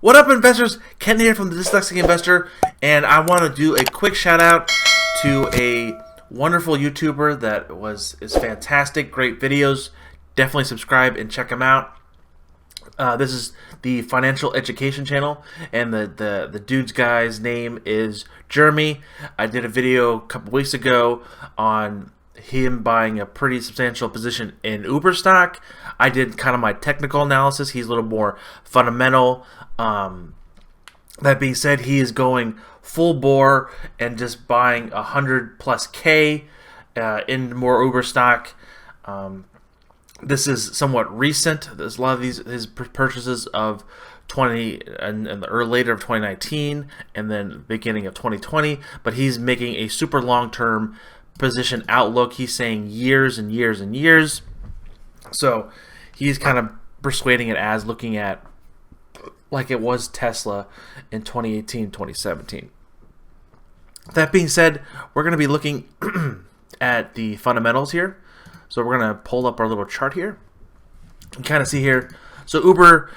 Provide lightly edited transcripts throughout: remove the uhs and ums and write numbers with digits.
What up, investors? Ken here from the Dyslexic Investor, and I want to do a quick shout out to a wonderful YouTuber that is fantastic, great videos. Definitely subscribe and check him out. This is the Financial Education Channel, and the dude's guy's name is Jeremy. I did a video a couple weeks ago on him buying a pretty substantial position in Uber stock. I did kind of my technical analysis. He's a little more fundamental. That being said, he is going full bore and just buying 100+K in more Uber stock. This is somewhat recent. There's a lot of his purchases of 20 and the later of 2019 and then beginning of 2020, but he's making a super long-term position outlook. He's saying years and years and years. So he's kind of persuading it as looking at like it was Tesla in 2018, 2017. That being said, we're going to be looking at the fundamentals here. So we're going to pull up our little chart here. You can kind of see here. So Uber,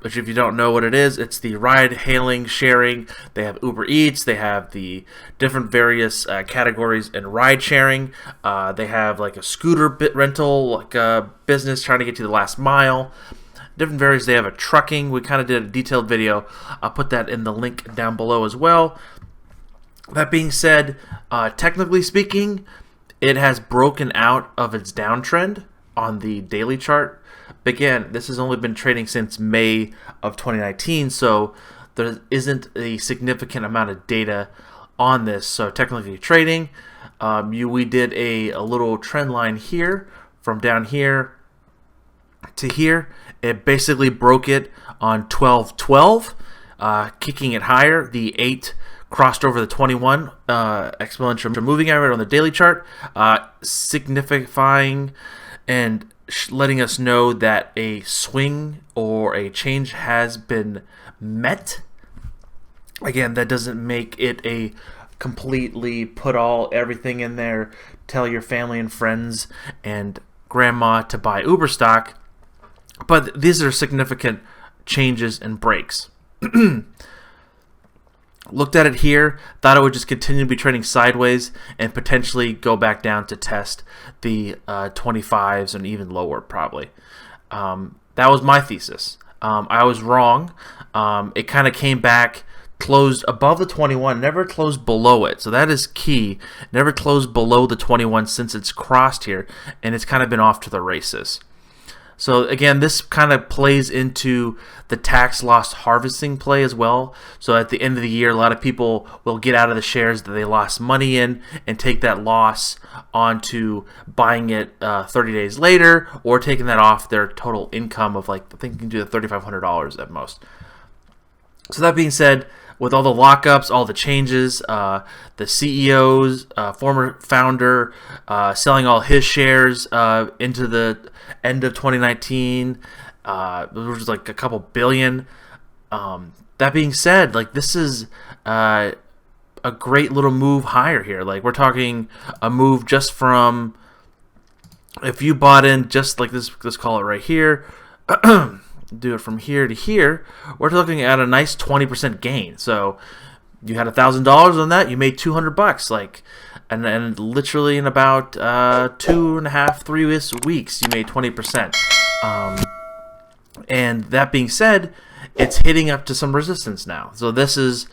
which if you don't know what it is, it's the ride-hailing, sharing. They have Uber Eats. They have the different various categories in ride-sharing. They have like a scooter rental, like a business trying to get to the last mile. Different various. They have a trucking. We kind of did a detailed video. I'll put that in the link down below as well. That being said, technically speaking, it has broken out of its downtrend on the daily chart. But again, this has only been trading since May of 2019, so there isn't a significant amount of data on this. So technically trading, we did a little trend line here from down here to here. It basically broke it on 12/12, kicking it higher. The 8 crossed over the 21 exponential moving average on the daily chart, signifying and letting us know that a swing or a change has been met. Again, that doesn't make it a completely put everything in there, tell your family and friends and grandma to buy Uber stock, but these are significant changes and breaks. Looked at it here, thought it would just continue to be trading sideways and potentially go back down to test the 25s and even lower probably. That was my thesis. I was wrong. It kind of came back, closed above the 21, never closed below it. So that is key. Never closed below the 21 since it's crossed here, and it's kind of been off to the races. So again, this kind of plays into the tax loss harvesting play as well. So at the end of the year, a lot of people will get out of the shares that they lost money in and take that loss onto buying it 30 days later, or taking that off their total income of, like, I think you can do the $3,500 at most. So that being said, with all the lockups, all the changes, the CEO's former founder selling all his shares into the end of 2019, it was like a couple billion. That being said, like, this is a great little move higher here. Like, we're talking a move just from, if you bought in just like this, let's call it right here. Do it from here to here, we're looking at a nice 20% gain. So you had $1,000 on that, you made $200, like, and literally in about 2.5-3 weeks, you made 20%. And that being said, it's hitting up to some resistance now. So this is,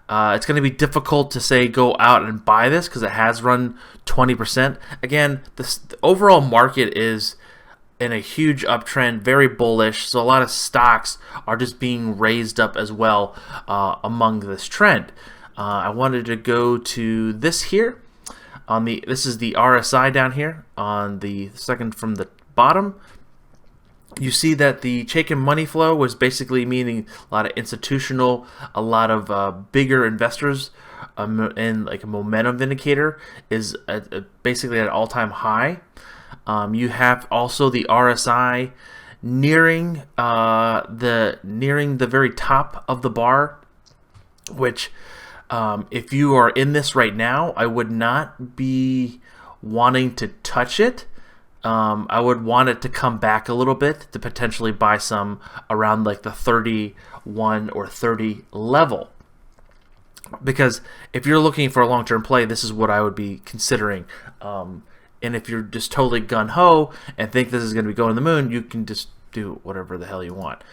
it's going to be difficult to say go out and buy this because it has run 20%. Again, the overall market is in a huge uptrend, very bullish, so a lot of stocks are just being raised up as well among this trend. I wanted to go to this here. This is the RSI down here on the second from the bottom. You see that the Chaikin money flow was basically meaning a lot of institutional, a lot of bigger investors, and like a momentum indicator is basically at an all-time high. You have also the RSI nearing the very top of the bar, which if you are in this right now, I would not be wanting to touch it I would want it to come back a little bit to potentially buy some around like the 31 or 30 level. Because if you're looking for a long-term play, this is what I would be considering. And if you're just totally gun-ho and think this is going to be going to the moon, you can just do whatever the hell you want.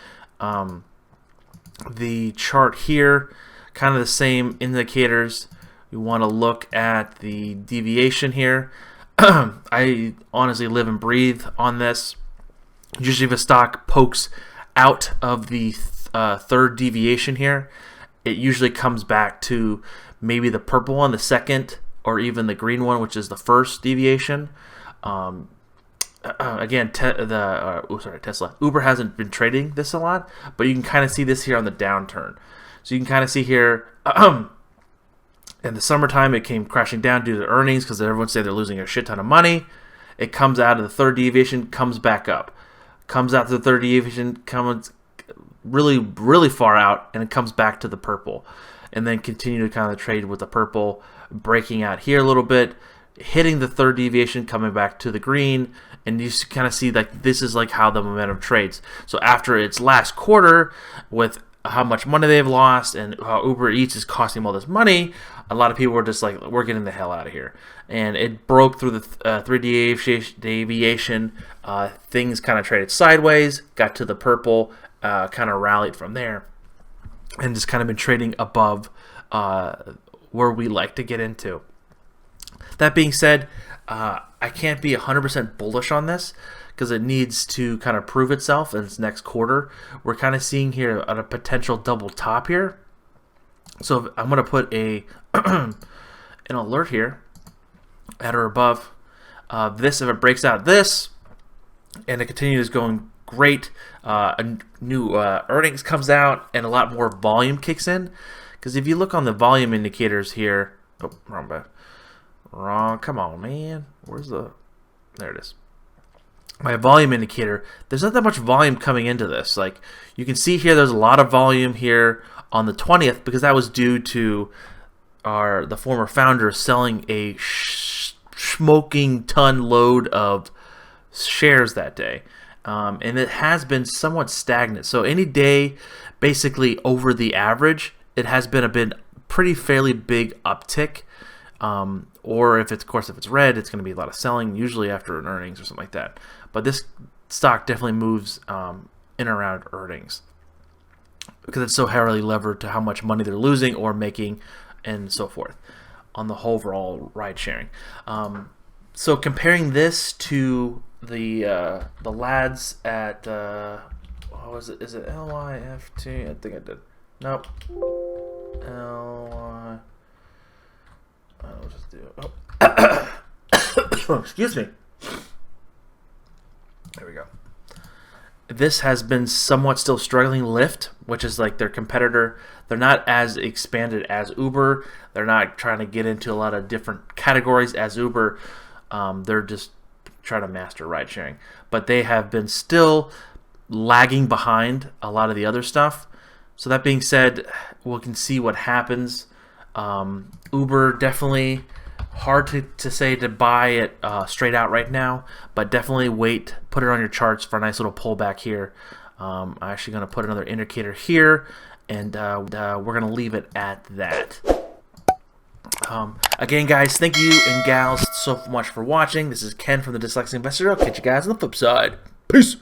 The chart here, kind of the same indicators. You want to look at the deviation here. I honestly live and breathe on this. Usually if a stock pokes out of the third deviation here, it usually comes back to maybe the purple one, the second, or even the green one, which is the first deviation. Again, Tesla. Uber hasn't been trading this a lot, but you can kind of see this here on the downturn. So you can kind of see here, in the summertime, it came crashing down due to earnings because everyone say they're losing a shit ton of money. It comes out of the third deviation, comes back up. Comes out to the third deviation, comes really, really far out, and it comes back to the purple. And then continue to kind of trade with the purple, breaking out here a little bit, hitting the third deviation, coming back to the green, and you kind of see like this is like how the momentum trades. So after its last quarter, with how much money they've lost and how Uber Eats is costing them all this money, a lot of people were just like, we're getting the hell out of here. And it broke through the 3 deviation. Things kind of traded sideways, got to the purple, kind of rallied from there, and just kind of been trading above where we like to get into. That being said, I can't be 100% bullish on this because it needs to kind of prove itself in its next quarter. We're kind of seeing here a potential double top here. So I'm going to put an alert here at or above this. If it breaks out this and it continues going great, a new earnings comes out and a lot more volume kicks in. Because if you look on the volume indicators here, oh, wrong button. Wrong. Come on, man. Where's the... There it is. My volume indicator. There's not that much volume coming into this. Like, you can see here there's a lot of volume here on the 20th because that was due to the former founder selling a smoking ton load of shares that day. And it has been somewhat stagnant. So any day basically over the average, it has been a pretty fairly big uptick. Or if it's, of course, if it's red, it's going to be a lot of selling, usually after an earnings or something like that. But this stock definitely moves in and around earnings because it's so heavily levered to how much money they're losing or making and so forth on the whole overall ride sharing. So comparing this to the lads at what was it? Is it LYFT? I think I did. Nope. LY. I'll just do it. Oh. Excuse me. There we go. This has been somewhat still struggling. Lyft, which is like their competitor. They're not as expanded as Uber. They're not trying to get into a lot of different categories as Uber. They're just trying to master ride sharing. But they have been still lagging behind a lot of the other stuff. So that being said, we can see what happens. Uber definitely hard to say to buy it straight out right now, but definitely wait, put it on your charts for a nice little pullback here. I'm actually going to put another indicator here, and we're going to leave it at that. Again, guys, thank you and gals so much for watching. This is Ken from the Dyslexic Investor. I'll catch you guys on the flip side. Peace.